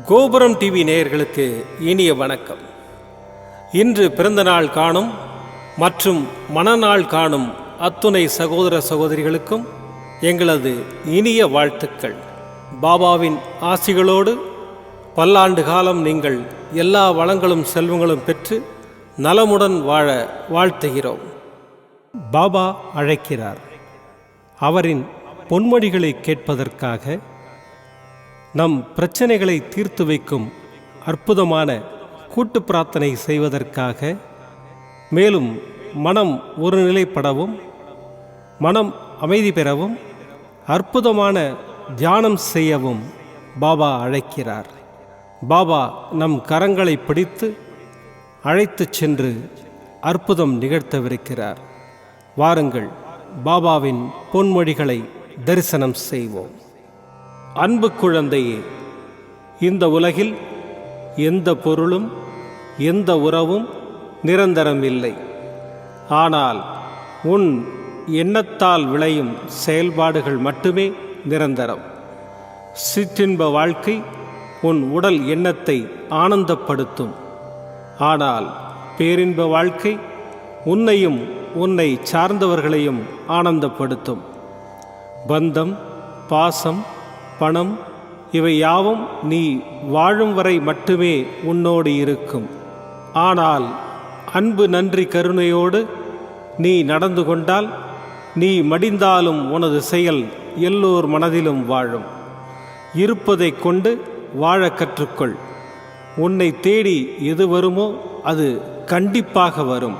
கோபுரம் டிவி நேயர்களுக்கு இனிய வணக்கம். இன்று பிறந்தநாள் காணும் மற்றும் மணநாள் காணும் அத்துணை சகோதர சகோதரிகளுக்கும் எங்களது இனிய வாழ்த்துக்கள். பாபாவின் ஆசிகளோடு பல்லாண்டு காலம் நீங்கள் எல்லா வளங்களும் செல்வங்களும் பெற்று நலமுடன் வாழ வாழ்த்துகிறோம். பாபா அழைக்கிறார். அவரின் பொன்மொழிகளை கேட்பதற்காக, நம் பிரச்சனைகளை தீர்த்து வைக்கும் அற்புதமான கூட்டு பிரார்த்தனை செய்வதற்காக, மேலும் மனம் ஒருநிலைப்படவும் மனம் அமைதி பெறவும் அற்புதமான தியானம் செய்யவும் பாபா அழைக்கிறார். பாபா நம் கரங்களை பிடித்து அழைத்து சென்று அற்புதம் நிகழ்த்தவிருக்கிறார். வாருங்கள், பாபாவின் பொன்மொழிகளை தரிசனம் செய்வோம். அன்பு குழந்தையே, இந்த உலகில் எந்த பொருளும் எந்த உறவும் நிரந்தரம் இல்லை. ஆனால் உன் எண்ணத்தால் விளையும் செயல்பாடுகள் மட்டுமே நிரந்தரம். சிற்றின்ப வாழ்க்கை உன் உடல் எண்ணத்தை ஆனந்தப்படுத்தும். ஆனால் பேரின்ப வாழ்க்கை உன்னையும் உன்னை சார்ந்தவர்களையும் ஆனந்தப்படுத்தும். பந்தம், பாசம், பணம் இவை யாவும் நீ வாழும் வரை மட்டுமே உன்னோடு இருக்கும். ஆனால் அன்பு, நன்றி, கருணையோடு நீ நடந்து கொண்டால், நீ மடிந்தாலும் உனது செயல் எல்லோர் மனதிலும் வாழும். இருப்பதை கொண்டு வாழ கற்றுக்கொள். உன்னை தேடி எது வருமோ அது கண்டிப்பாக வரும்.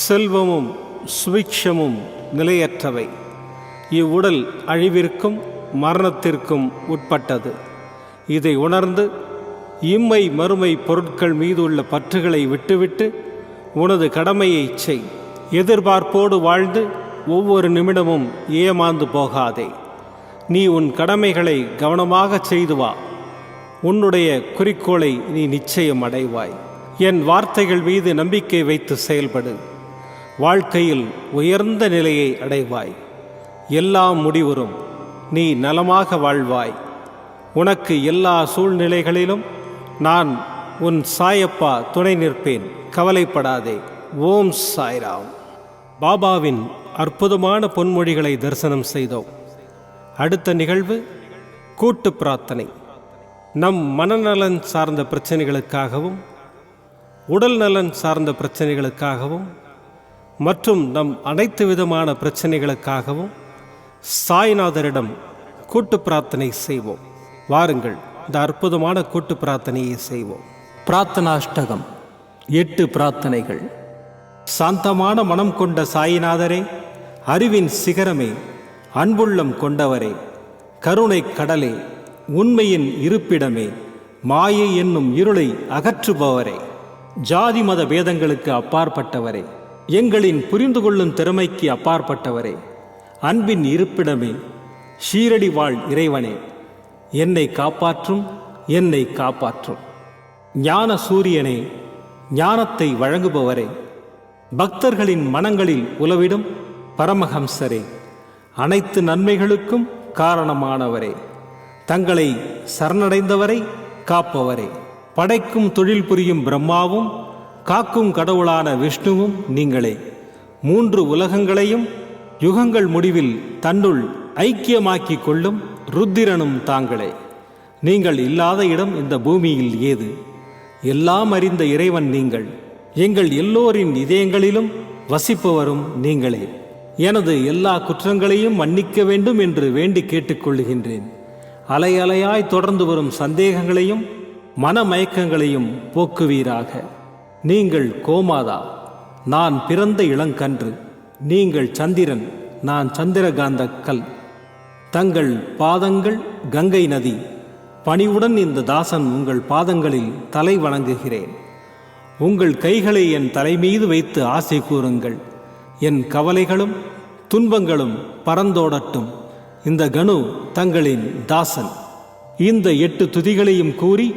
செல்வமும் சுபிக்ஷமும் நிலையற்றவை. இவ்வுடல் அழிவிற்கும் மரணத்திற்கும் உட்பட்டது. இதை உணர்ந்து இம்மை மறுமை பொருட்கள் மீது உள்ள பற்றுகளை விட்டுவிட்டு உனது கடமையை செய். எதிர்பார்ப்போடு வாழ்ந்து ஒவ்வொரு நிமிடமும் ஏமாந்து போகாதே. நீ உன் கடமைகளை கவனமாக செய்து வா. உன்னுடைய குறிக்கோளை நீ நிச்சயம் அடைவாய். என் வார்த்தைகள் மீது நம்பிக்கை வைத்து செயல்படு. வாழ்க்கையில் உயர்ந்த நிலையை அடைவாய். எல்லாம் முடிவுறும். நீ நலமாக வாழ்வாய். உனக்கு எல்லா சூழ்நிலைகளிலும் நான் உன் சாயப்பா துணை நிற்பேன். கவலைப்படாதே. ஓம் சாய்ராம். பாபாவின் அற்புதமான பொன்மொழிகளை தரிசனம் செய்தோம். அடுத்த நிகழ்வு கூட்டு பிரார்த்தனை. நம் மனநலன் சார்ந்த பிரச்சனைகளுக்காகவும், உடல் நலன் சார்ந்த பிரச்சனைகளுக்காகவும் மற்றும் நம் அனைத்து விதமான பிரச்சனைகளுக்காகவும் சாய்நாதரிடம் கூட்டு பிரார்த்தனை செய்வோம். வாருங்கள், இந்த அற்புதமான கூட்டு பிரார்த்தனையை செய்வோம். பிரார்த்தனாஷ்டகம். 8 பிரார்த்தனைகள். சாந்தமான மனம் கொண்ட சாயிநாதரே, அறிவின் சிகரமே, அன்புள்ளம் கொண்டவரே, கருணை கடலே, உண்மையின் இருப்பிடமே, மாயை என்னும் இருளை அகற்றுபவரே, ஜாதி மத பேதங்களுக்கு அப்பாற்பட்டவரே, எங்களின் புரிந்து கொள்ளும் திறமைக்கு அப்பாற்பட்டவரே, அன்பின் இருப்பிடமே, ஷீரடி வாழ் இறைவனே, என்னை காப்பாற்றும், என்னை காப்பாற்றும். ஞான சூரியனே, ஞானத்தை வழங்குபவரே, பக்தர்களின் மனங்களில் உலவிடும் பரமஹம்சரே, அனைத்து நன்மைகளுக்கும் காரணமானவரே, தங்களை சரணடைந்தவரை காப்பவரே, படைக்கும் தொழில் புரியும் பிரம்மாவும் காக்கும் கடவுளான விஷ்ணுவும் நீங்களே. 3 உலகங்களையும் யுகங்கள் முடிவில் தன்னுள் ஐக்கியமாக்கிக் கொள்ளும் ருத்திரனும் தாங்களே. நீங்கள் இல்லாத இடம் இந்த பூமியில் ஏது? எல்லாம் அறிந்த இறைவன் நீங்கள். எங்கள் எல்லோரின் இதயங்களிலும் வசிப்பவரும் நீங்களே. எனது எல்லா குற்றங்களையும் மன்னிக்க வேண்டும் என்று வேண்டி கேட்டுக்கொள்ளுகின்றேன். அலை அலையாய் தொடர்ந்து வரும் சந்தேகங்களையும் மனமயக்கங்களையும் போக்குவீராக. நீங்கள் கோமாதா, நான் பிறந்த இளங்கன்று. நீங்கள் சந்திரன், நான் சந்திரகாந்த கல். தங்கள் பாதங்கள் கங்கை நதி. பணிவுடன் இந்த தாசன் உங்கள் பாதங்களில் தலை வணங்குகிறேன். உங்கள் கைகளை என் தலைமீது வைத்து ஆசை கூறுங்கள். என் கவலைகளும் துன்பங்களும் பறந்தோடட்டும். இந்த கணு தங்களின் தாசன். இந்த 8 துதிகளையும் கூறி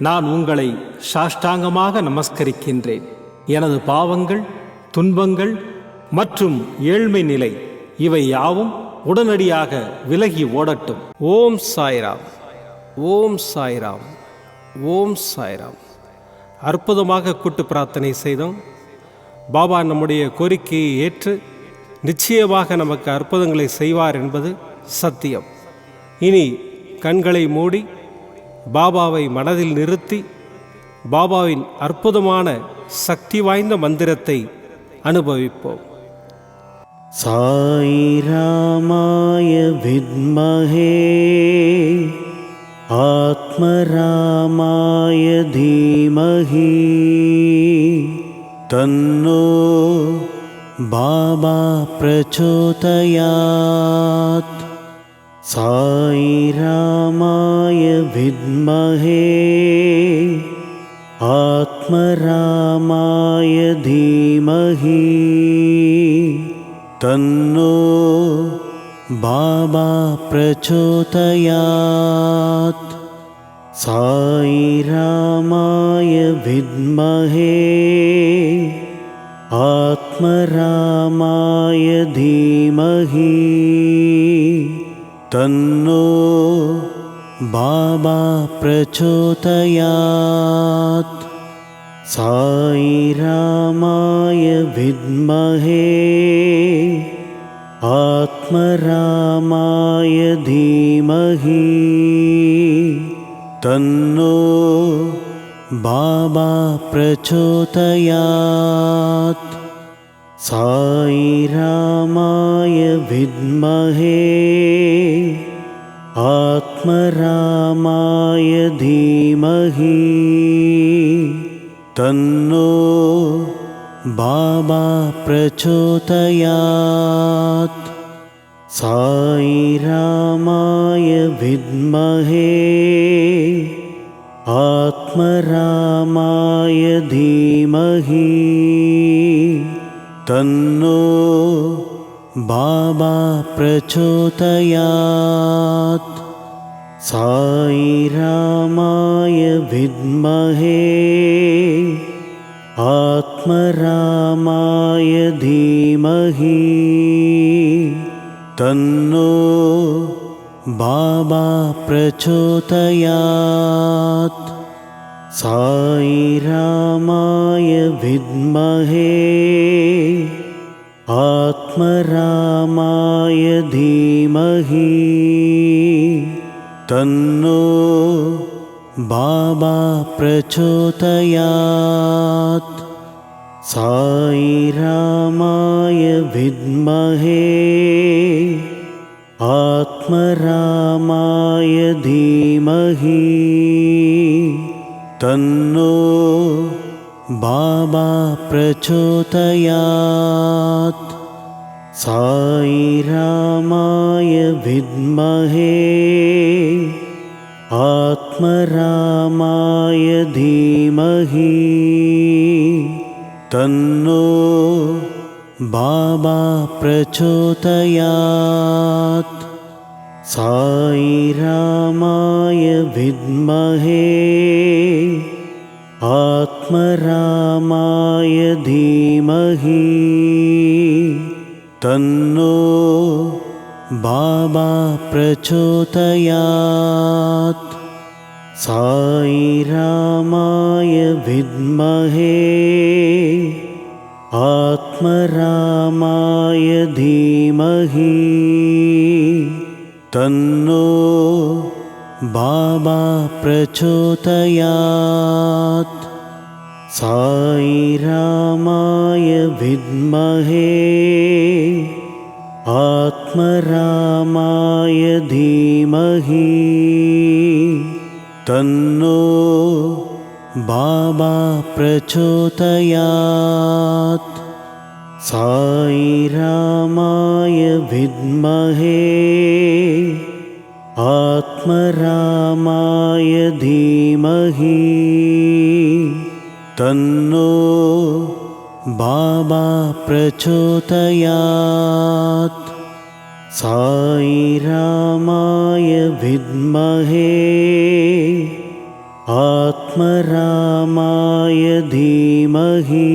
நான் உங்களை சாஷ்டாங்கமாக நமஸ்கரிக்கின்றேன். எனது பாவங்கள், துன்பங்கள் மற்றும் ஏழ்மை நிலை இவை யாவும் உடனடியாக விலகி ஓடட்டும். ஓம் சாய்ராம். ஓம் சாய்ராம். ஓம் சாய்ராம். அற்புதமாக கூட்டு பிரார்த்தனை செய்தோம். பாபா நம்முடைய கோரிக்கையை ஏற்று நிச்சயமாக நமக்கு அற்புதங்களை செய்வார் என்பது சத்தியம். இனி கண்களை மூடி பாபாவை மனதில் நிறுத்தி பாபாவின் அற்புதமான சக்தி வாய்ந்த மந்திரத்தை அனுபவிப்போம். சாய் ராமாய வித்மஹே ஆத்மராமாய தீமஹி தன்னோ பாபா பிரச்சோதயாத். சாய் ராமாய வித்மஹே ஆத்மராமாய தீமஹி தன்னோ பாபா பிரச்சோதயாத். சாய் ராமாய வித்மஹே ஆத்மராமாய தீமஹி தன்னோ பாபா பிரச்சோதயாத். சாய் ராமாய வித்மஹே ஆத்மராமாய தீமஹி தன்னோ பாபா பிரச்சோதயாத். சாய் ராமாய வித்மஹே ஆத்மராமாய தீமஹி தன்னோ பாபா பிரச்சோதயாத். சாய் ராமாய வித்மஹே ஆத்மராமாய தீமஹி தன்னோ பாபா பிரச்சோதயாத். சாய் ராமாய வித்மஹே ஆத்மராமாய தீமஹி தன்னோ பாபா பிரச்சோதயாத். சாய் ராமாய வித்மஹே ஆத்மராமாய தீமஹி தன்னோ பாபா பிரச்சோதயாத். சாய் ராமாய வித்மஹே ஆத்மராமாய தீமஹி தன்னோ பாபா பிரச்சோதயாத். சாய் ராமாய வித்மஹே ஆத்மராமாய தீமஹி தன்னோ பாபா பிரச்சோதயாத். சாய் ராமாய வித்மஹே ஆத்மராமாய தீமஹி தன்னோ பாபா பிரச்சோதயாத். சாய் ராமாய வித்மஹே ஆத்மராமாய தீமஹி தன்னோ பாபா பிரச்சோதயாத். சாய் ராமாய வித்மஹே ஆத்மராமாய தீமஹி தன்னோ பாபா பிரச்சோதயாத். சாய் ராமாய வித்மஹே ஆத்மராமாய தீமஹி தன்னோ பாபா பிரச்சோதயாத். சாய் ராமாய வித்மஹே ஆத்மராமாய தீமஹி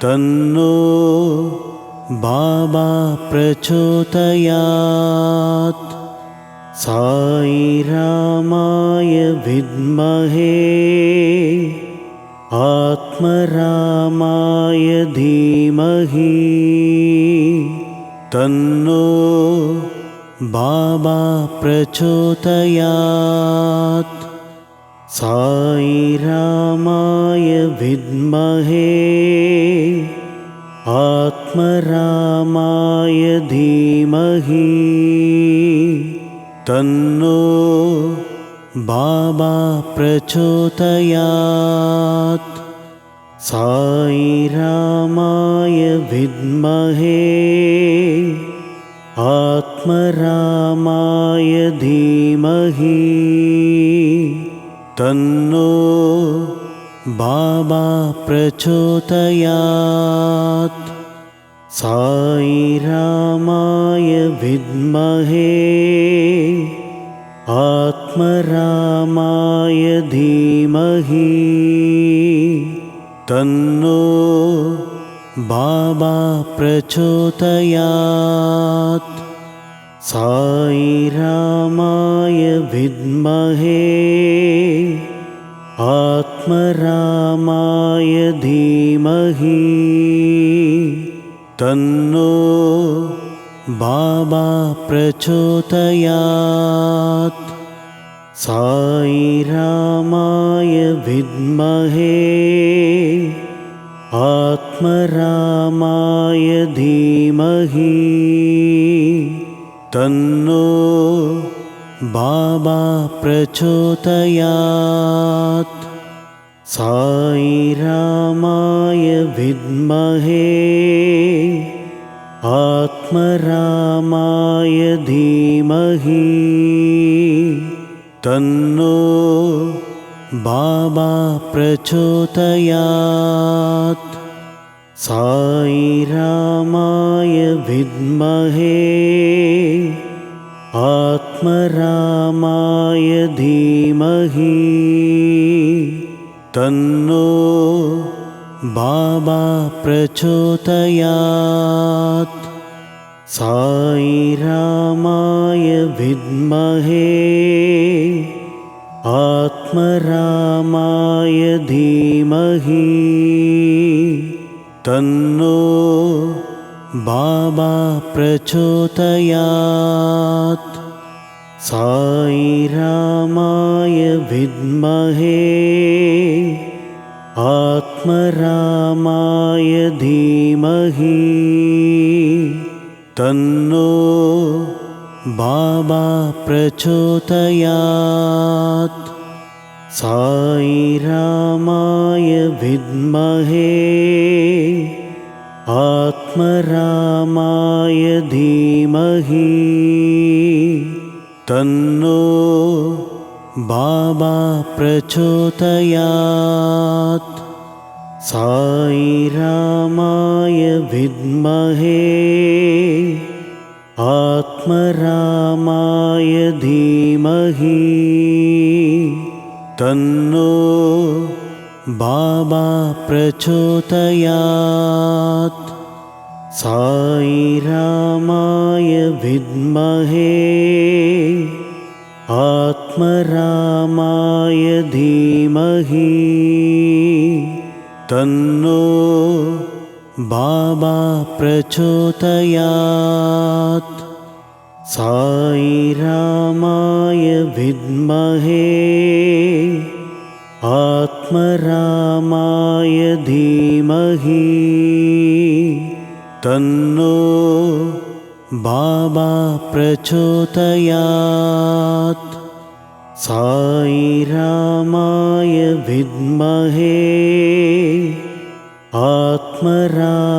தன்னோ பாபா பிரச்சோதயாத். साई रामाय विद्महे आत्मरामाय धीमहि तन्नो बाबा प्रचोदयात्। साई रामाय विद्महे आत्मरामाय धीमहि तन्नो बाबा प्रचोदयात्। साई रामाय विद्महे आत्मरामाय धीमहि तन्नो बाबा प्रचोदयात्। साई रामाय विद्महे आत्मरामाय धीमहि तन्नो बाबा प्रचोदयात्। साई रामाय विद्महे आत्मरामाय धीमहि तन्नो बाबा प्रचोदयात्। साई रामाय विद्महे आत्मरामाय धीमहि तन्नो बाबा प्रचोदयात्। साई रामाय विद्महे आत्मरामाय धीमहि तन्नो बाबा प्रचोदयात्। साई रामाय विद्महे आत्मरामाय धीमहि तन्नो बाबा प्रचोदयात्। साई रामाय विद्महे आत्मरामाय धीमहि तन्नो बाबा प्रचोदयात्। साई रामाय विद्महे आत्मरामाय धीमहि तन्नो बाबा प्रचोदयात्। साई रामाय विद्महे आत्मरामाय धीमहि तन्नो बाबा प्रचोदयात्। साई रामाय विद्महे आत्मरामाय धीमहि तन्नो बाबा प्रचोदयात्। साई रामाय विद्महे आत्मरामाय धीमहि तन्नो बाबा प्रचोदयात्। साई रामाय विद्महे आत्मरामाय धीमहि तन्नो बाबा प्रचोदयात्। साई रामाय विद्महे आत्मरामाय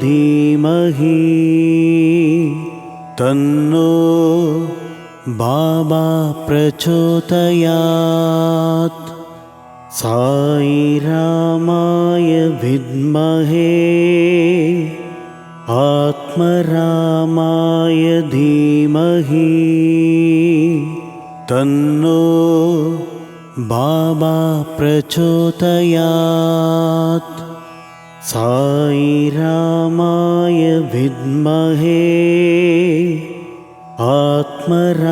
धीमहि तन्नो बाबा प्रचोदयात्। साई रामाय विद्महे आत्मरामाय धीमहि तन्नो बाबा प्रचोदयात्। साई रामाय विद्महे आत्मरामाय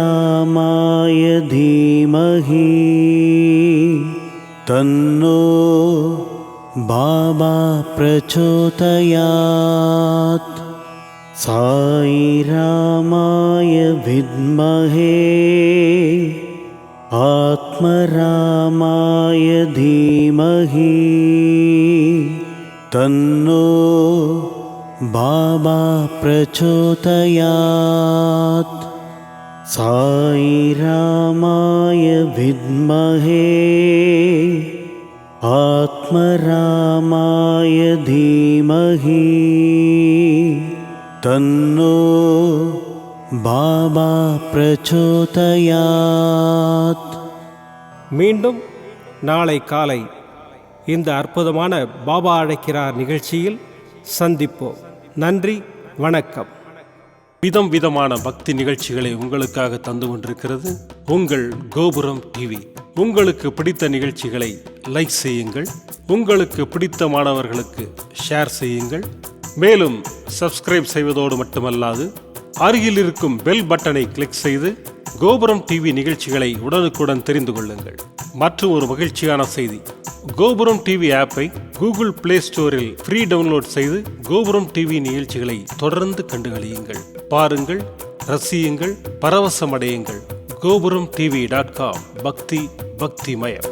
धीमहि तन्नो बाबा प्रचोदयात्। साई रामाय विद्महे आत्मरामाय धीमहि तन्नो बाबा प्रचोदयात्। साई रामाय विद्महे आत्मरामाय धीमहि तन्नो बाबा प्रचोदयात्। மீண்டும் நாளை காலை இந்த அற்புதமான பாபா அழைக்கிறார் நிகழ்ச்சியில் சந்திப்போம். நன்றி, வணக்கம். விதம் விதமான பக்தி நிகழ்ச்சிகளை உங்களுக்காக தந்து கொண்டிருக்கிறது உங்கள் கோபுரம் டிவி. உங்களுக்கு பிடித்த நிகழ்ச்சிகளை லைக் செய்யுங்கள், உங்களுக்கு பிடித்த மாணவர்களுக்கு ஷேர் செய்யுங்கள். மேலும் சப்ஸ்கிரைப் செய்வதோடு மட்டுமல்லாது அருகில் இருக்கும் பெல் பட்டனை கிளிக் செய்து கோபுரம் டிவி நிகழ்ச்சிகளை உடனுக்குடன் தெரிந்து கொள்ளுங்கள். மற்றும் ஒரு மகிழ்ச்சியான செய்தி, கோபுரம் டிவி ஆப்பை கூகுள் பிளே ஸ்டோரில் ஃப்ரீ டவுன்லோட் செய்து கோபுரம் டிவி நிகழ்ச்சிகளை தொடர்ந்து கண்டுகளியுங்கள், பாருங்கள், ரசியுங்கள், பரவசமடையுங்கள். gopuramtv.com. பக்தி பக்திமயம்.